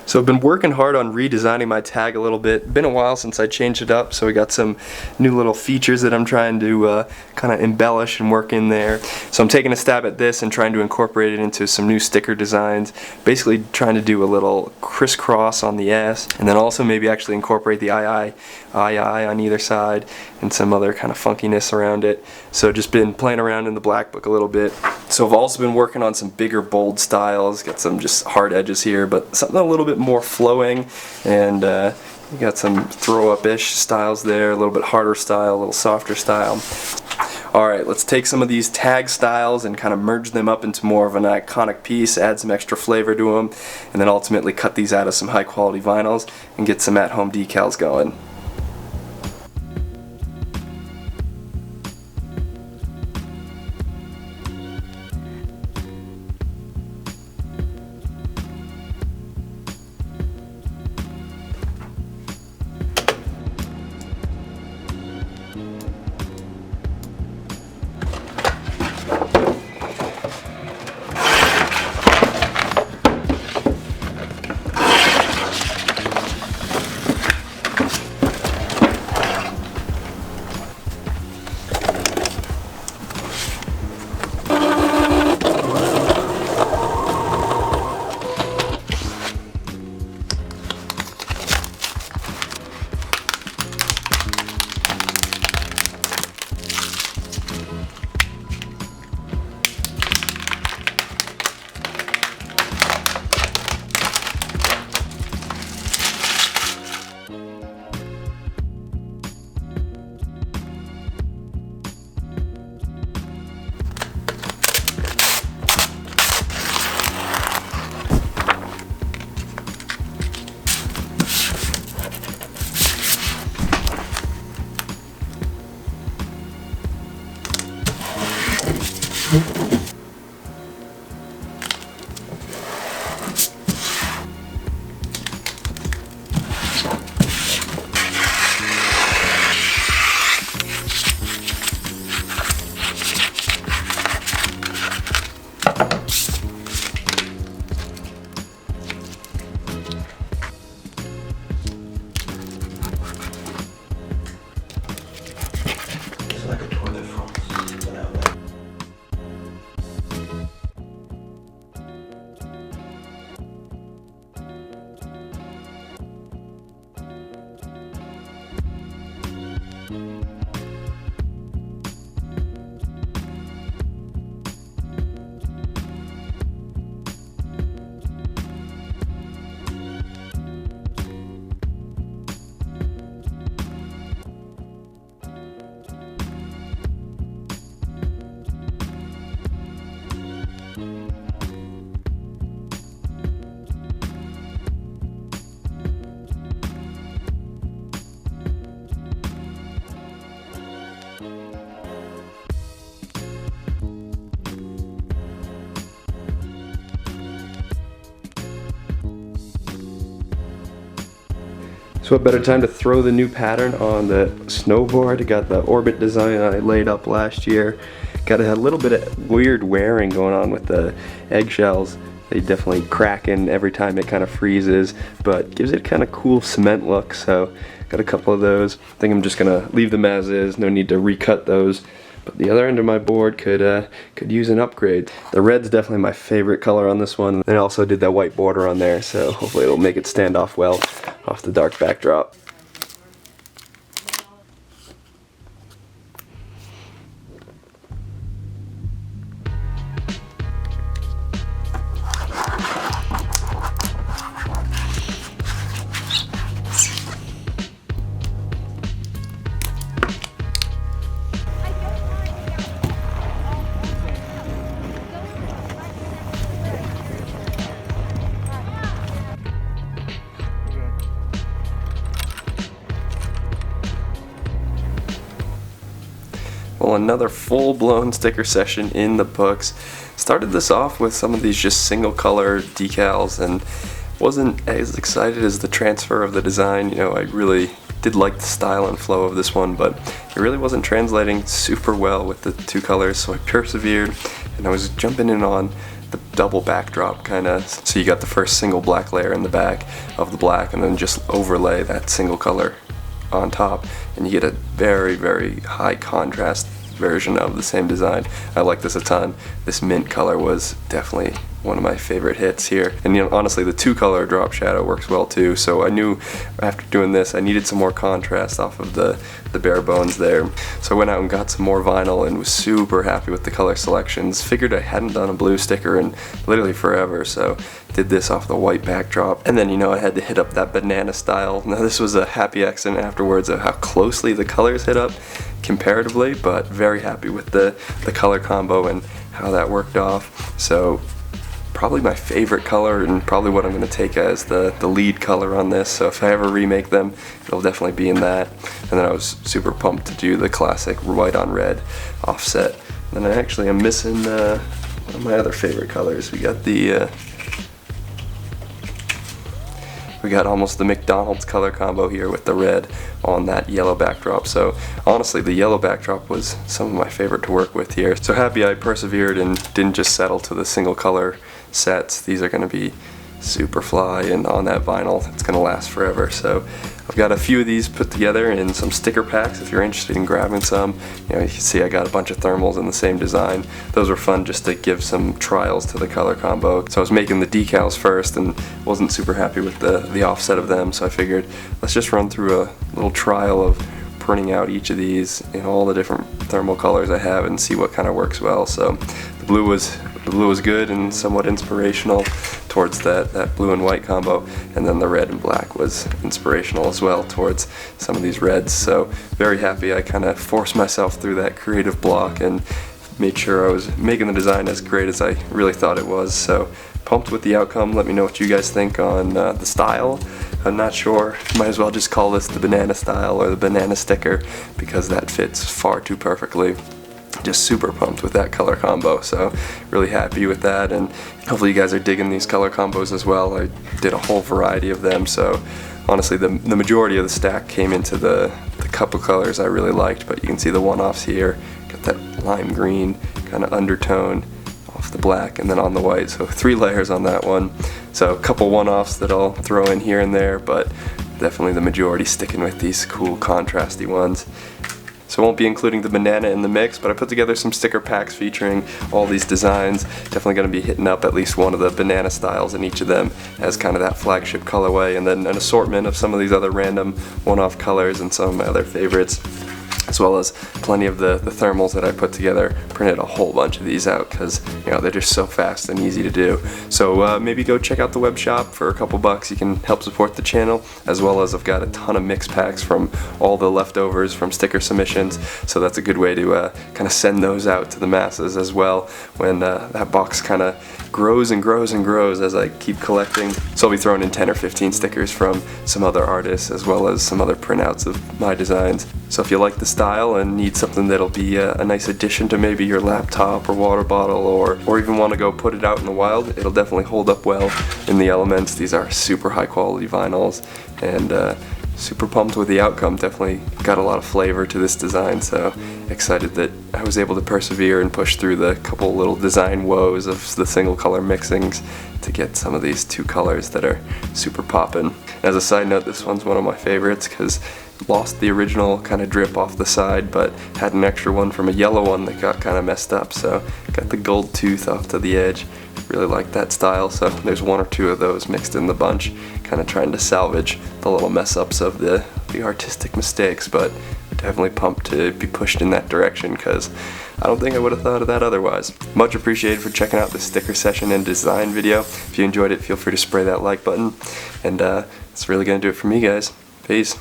So I've been working hard on redesigning my tag a little bit. Been a while since I changed it up, so we got some new little features that I'm trying to kind of embellish and work in there. So I'm taking a stab at this and trying to incorporate it into some new sticker designs. Basically trying to do a little crisscross on the S, and then also maybe actually incorporate the II on either side and some other kind of funkiness around it. So just been playing around in the black book a little bit. So I've also been working on some bigger bold styles. Got some just hard edges here, but something a little bit more flowing, and you got some throw-up-ish styles there, a little bit harder style, a little softer style. Alright, let's take some of these tag styles and kind of merge them up into more of an iconic piece, add some extra flavor to them, and then ultimately cut these out of some high-quality vinyls and get some at-home decals going. So what better time to throw the new pattern on the snowboard. I got the orbit design I laid up last year. Got a little bit of weird wearing going on with the eggshells. They definitely cracken every time it kind of freezes, but gives it kind of cool cement look. So got a couple of those. I think I'm just gonna leave them as is. No need to recut those. But the other end of my board could use an upgrade. The red's definitely my favorite color on this one. And I also did that white border on there, so hopefully it'll make it stand off well off the dark backdrop. Well, another full-blown sticker session in the books. Started this off with some of these just single color decals and wasn't as excited as the transfer of the design. You know, I really did like the style and flow of this one, but it really wasn't translating super well with the two colors, so I persevered and I was jumping in on the double backdrop kind of. So you got the first single black layer in the back of the black, and then just overlay that single color on top, and you get a very, very high contrast version of the same design. I like this a ton. This mint color was definitely one of my favorite hits here. And you know, honestly, the 2-color drop shadow works well too, so I knew after doing this I needed some more contrast off of the bare bones there. So I went out and got some more vinyl and was super happy with the color selections. Figured I hadn't done a blue sticker in literally forever, so did this off the white backdrop. And then, you know, I had to hit up that banana style. Now this was a happy accident afterwards of how closely the colors hit up comparatively, but very happy with the color combo and how that worked off. So probably my favorite color, and probably what I'm going to take as the lead color on this. So if I ever remake them, it'll definitely be in that. And then I was super pumped to do the classic white on red offset. And then I actually am missing one of my other favorite colors. We got almost the McDonald's color combo here with the red on that yellow backdrop. So honestly, the yellow backdrop was some of my favorite to work with here. So happy I persevered and didn't just settle to the single color sets. These are going to be super fly, and on that vinyl it's going to last forever. So I've got a few of these put together in some sticker packs if you're interested in grabbing some. You know, you can see I got a bunch of thermals in the same design. Those were fun just to give some trials to the color combo. So I was making the decals first and wasn't super happy with the offset of them, so I figured let's just run through a little trial of printing out each of these in all the different thermal colors I have and see what kind of works well. So the blue was good and somewhat inspirational towards that blue and white combo, and then the red and black was inspirational as well towards some of these reds. So very happy I kind of forced myself through that creative block and made sure I was making the design as great as I really thought it was. So pumped with the outcome. Let me know what you guys think on the style. I'm not sure. Might as well just call this the banana style or the banana sticker because that fits far too perfectly. Just super pumped with that color combo, so really happy with that, and hopefully you guys are digging these color combos as well. I did a whole variety of them, so honestly the majority of the stack came into the couple colors I really liked, but you can see the one-offs here. Got that lime green kind of undertone off the black and then on the white, so 3 layers on that one. So a couple one-offs that I'll throw in here and there, but definitely the majority sticking with these cool contrasty ones. So I won't be including the banana in the mix, but I put together some sticker packs featuring all these designs. Definitely going to be hitting up at least one of the banana styles in each of them as kind of that flagship colorway, and then an assortment of some of these other random one-off colors and some of my other favorites, as well as plenty of the thermals that I put together. Printed a whole bunch of these out because, you know, they're just so fast and easy to do. So maybe go check out the web shop for a couple bucks. You can help support the channel, as well as I've got a ton of mix packs from all the leftovers from sticker submissions, so that's a good way to kind of send those out to the masses as well when that box kind of grows and grows and grows as I keep collecting. So I'll be throwing in 10 or 15 stickers from some other artists, as well as some other printouts of my designs. So if you like the style and need something that'll be a nice addition to maybe your laptop or water bottle, or even want to go put it out in the wild, it'll definitely hold up well in the elements. These are super high quality vinyls, and super pumped with the outcome. Definitely got a lot of flavor to this design, so excited that I was able to persevere and push through the couple little design woes of the single color mixings to get some of these 2 colors that are super poppin'. As a side note, this one's one of my favorites because lost the original kind of drip off the side, but had an extra one from a yellow one that got kind of messed up, so got the gold tooth off to the edge. Really like that style, so there's 1 or 2 of those mixed in the bunch, kind of trying to salvage the little mess ups of the artistic mistakes, but definitely pumped to be pushed in that direction because I don't think I would have thought of that otherwise. Much appreciated for checking out the sticker session and design video. If you enjoyed it, feel free to spray that like button, and it's really gonna do it for me, guys. Peace.